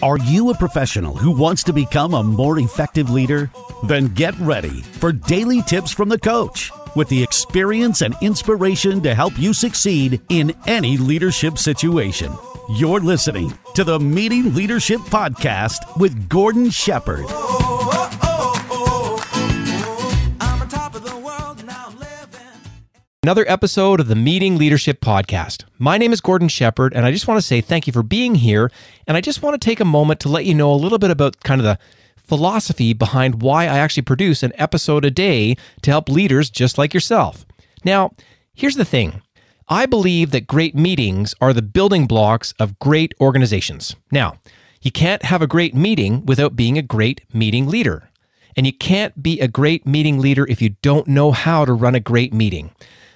Are you a professional who wants to become a more effective leader? Then get ready for daily tips from the coach with the experience and inspiration to help you succeed in any leadership situation. You're listening to the Meeting Leadership Podcast with Gordon Shepherd. Another episode of the Meeting Leadership Podcast. My name is Gordon Shepherd, and I just want to say thank you for being here. And I just want to take a moment to let you know a little bit about kind of the philosophy behind why I actually produce an episode a day to help leaders just like yourself. Now, here's the thing. I believe that great meetings are the building blocks of great organizations. Now, you can't have a great meeting without being a great meeting leader. And you can't be a great meeting leader if you don't know how to run a great meeting.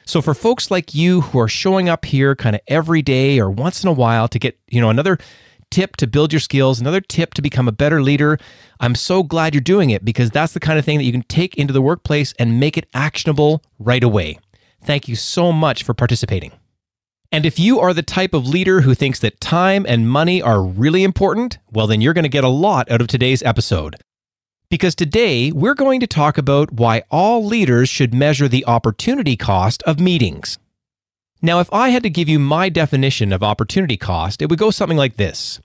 So for folks like you who are showing up here kind of every day or once in a while to get, another tip to build your skills, another tip to become a better leader, I'm so glad you're doing it because that's the kind of thing that you can take into the workplace and make it actionable right away. Thank you so much for participating. And if you are the type of leader who thinks that time and money are really important, well, then you're going to get a lot out of today's episode. Because today, we're going to talk about why all leaders should measure the opportunity cost of meetings. Now, if I had to give you my definition of opportunity cost, it would go something like this.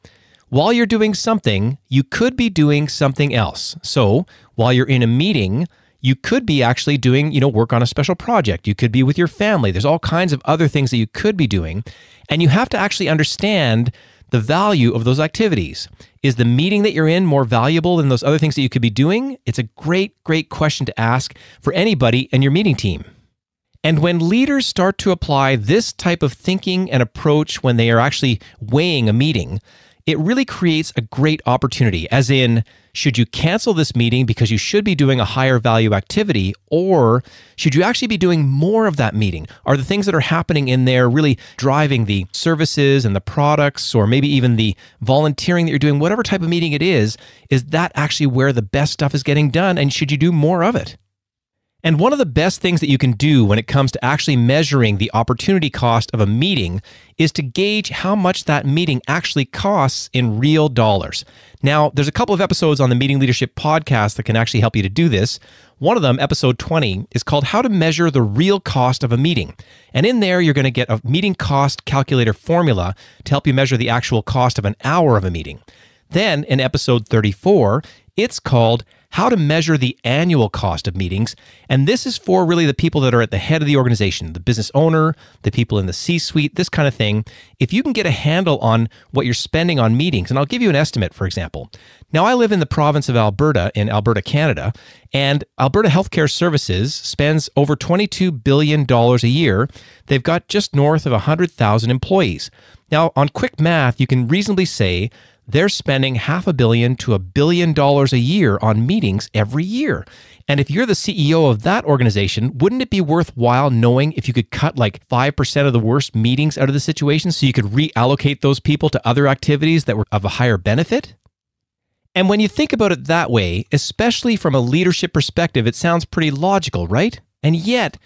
While you're doing something, you could be doing something else. So, while you're in a meeting, you could be actually doing, work on a special project. You could be with your family. There's all kinds of other things that you could be doing. And you have to actually understand the value of those activities. Is the meeting that you're in more valuable than those other things that you could be doing? It's a great question to ask for anybody in your meeting team. And when leaders start to apply this type of thinking and approach when they are actually weighing a meeting, it really creates a great opportunity, as in, should you cancel this meeting because you should be doing a higher value activity, or should you actually be doing more of that meeting? Are the things that are happening in there really driving the services and the products, or maybe even the volunteering that you're doing, whatever type of meeting it is that actually where the best stuff is getting done, and should you do more of it? And one of the best things that you can do when it comes to actually measuring the opportunity cost of a meeting is to gauge how much that meeting actually costs in real dollars. Now, there's a couple of episodes on the Meeting Leadership Podcast that can actually help you to do this. One of them, episode 20, is called How to Measure the Real Cost of a Meeting. And in there, you're going to get a meeting cost calculator formula to help you measure the actual cost of an hour of a meeting. Then, in episode 34, it's called How to Measure the Annual Cost of Meetings. And this is for really the people that are at the head of the organization, the business owner, the people in the C-suite, this kind of thing. If you can get a handle on what you're spending on meetings, and I'll give you an estimate, for example. Now, I live in the province of Alberta, in Alberta, Canada, and Alberta Healthcare Services spends over $22 billion a year. They've got just north of 100,000 employees. Now, on quick math, you can reasonably say they're spending $500 million to $1 billion a year on meetings every year. And if you're the CEO of that organization, wouldn't it be worthwhile knowing if you could cut like 5% of the worst meetings out of the situation so you could reallocate those people to other activities that were of a higher benefit? And when you think about it that way, especially from a leadership perspective, it sounds pretty logical, right? And yet,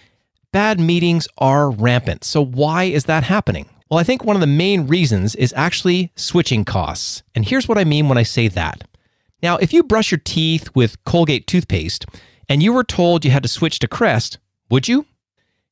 bad meetings are rampant. So why is that happening? Well, I think one of the main reasons is actually switching costs. And here's what I mean when I say that. Now, if you brush your teeth with Colgate toothpaste and you were told you had to switch to Crest, would you?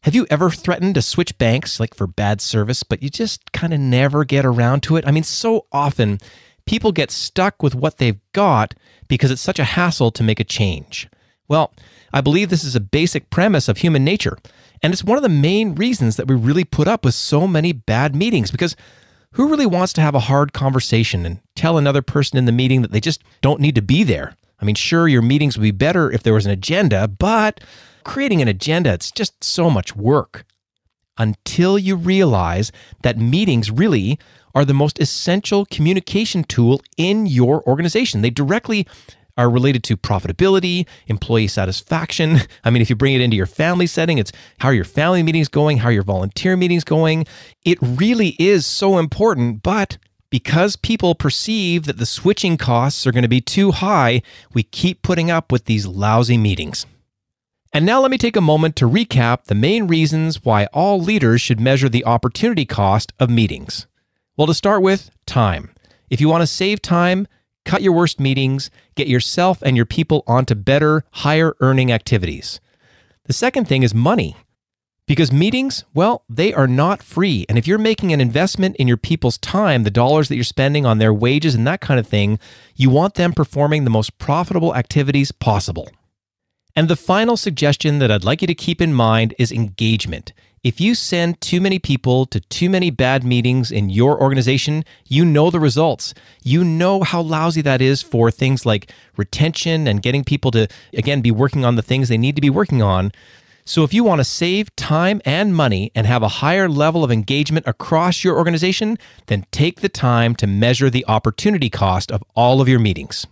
Have you ever threatened to switch banks like for bad service, but you just kind of never get around to it? I mean, so often people get stuck with what they've got because it's such a hassle to make a change. Well, I believe this is a basic premise of human nature. And it's one of the main reasons that we really put up with so many bad meetings, because who really wants to have a hard conversation and tell another person in the meeting that they just don't need to be there? I mean, sure, your meetings would be better if there was an agenda, but creating an agenda, it's just so much work. Until you realize that meetings really are the most essential communication tool in your organization. They directly are related to profitability, employee satisfaction. I mean, if you bring it into your family setting, it's how are your family meetings going, how are your volunteer meetings going. It really is so important, but because people perceive that the switching costs are going to be too high, we keep putting up with these lousy meetings. And now let me take a moment to recap the main reasons why all leaders should measure the opportunity cost of meetings. Well, to start with, time. If you want to save time, cut your worst meetings, get yourself and your people onto better, higher earning activities. The second thing is money. Because meetings, well, they are not free. And if you're making an investment in your people's time, the dollars that you're spending on their wages and that kind of thing, you want them performing the most profitable activities possible. And the final suggestion that I'd like you to keep in mind is engagement. If you send too many people to too many bad meetings in your organization, you know the results. You know how lousy that is for things like retention and getting people to, again, be working on the things they need to be working on. So if you want to save time and money and have a higher level of engagement across your organization, then take the time to measure the opportunity cost of all of your meetings.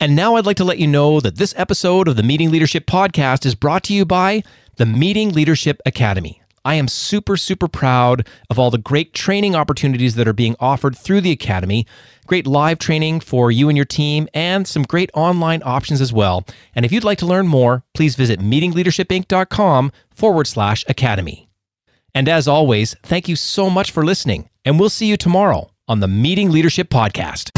And now I'd like to let you know that this episode of the Meeting Leadership Podcast is brought to you by the Meeting Leadership Academy. I am super, super proud of all the great training opportunities that are being offered through the Academy, great live training for you and your team, and some great online options as well. And if you'd like to learn more, please visit meetingleadershipinc.com/academy. And as always, thank you so much for listening, and we'll see you tomorrow on the Meeting Leadership Podcast.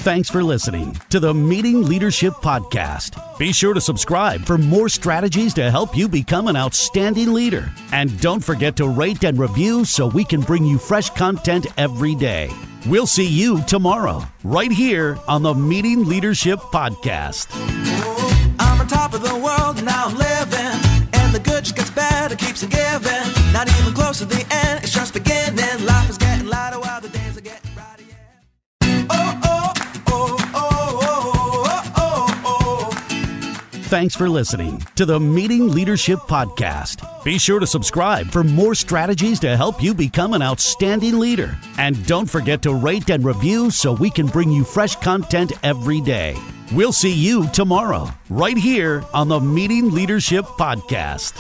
Thanks for listening to the Meeting Leadership Podcast. Be sure to subscribe for more strategies to help you become an outstanding leader. And don't forget to rate and review so we can bring you fresh content every day. We'll see you tomorrow, right here on the Meeting Leadership Podcast. I'm on top of the world, now I'm living. And the good just gets better, keeps on giving. Not even close to the end, it's just beginning. Life is getting lighter while the days are getting brighter, yeah. Thanks for listening to the Meeting Leadership Podcast. Be sure to subscribe for more strategies to help you become an outstanding leader. And don't forget to rate and review so we can bring you fresh content every day. We'll see you tomorrow, right here on the Meeting Leadership Podcast.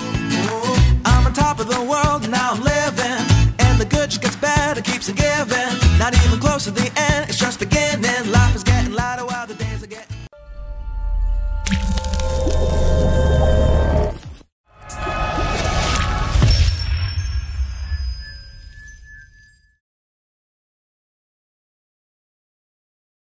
I'm on top of the world, now I'm living. And the good just gets better, keeps on giving. Not even close to the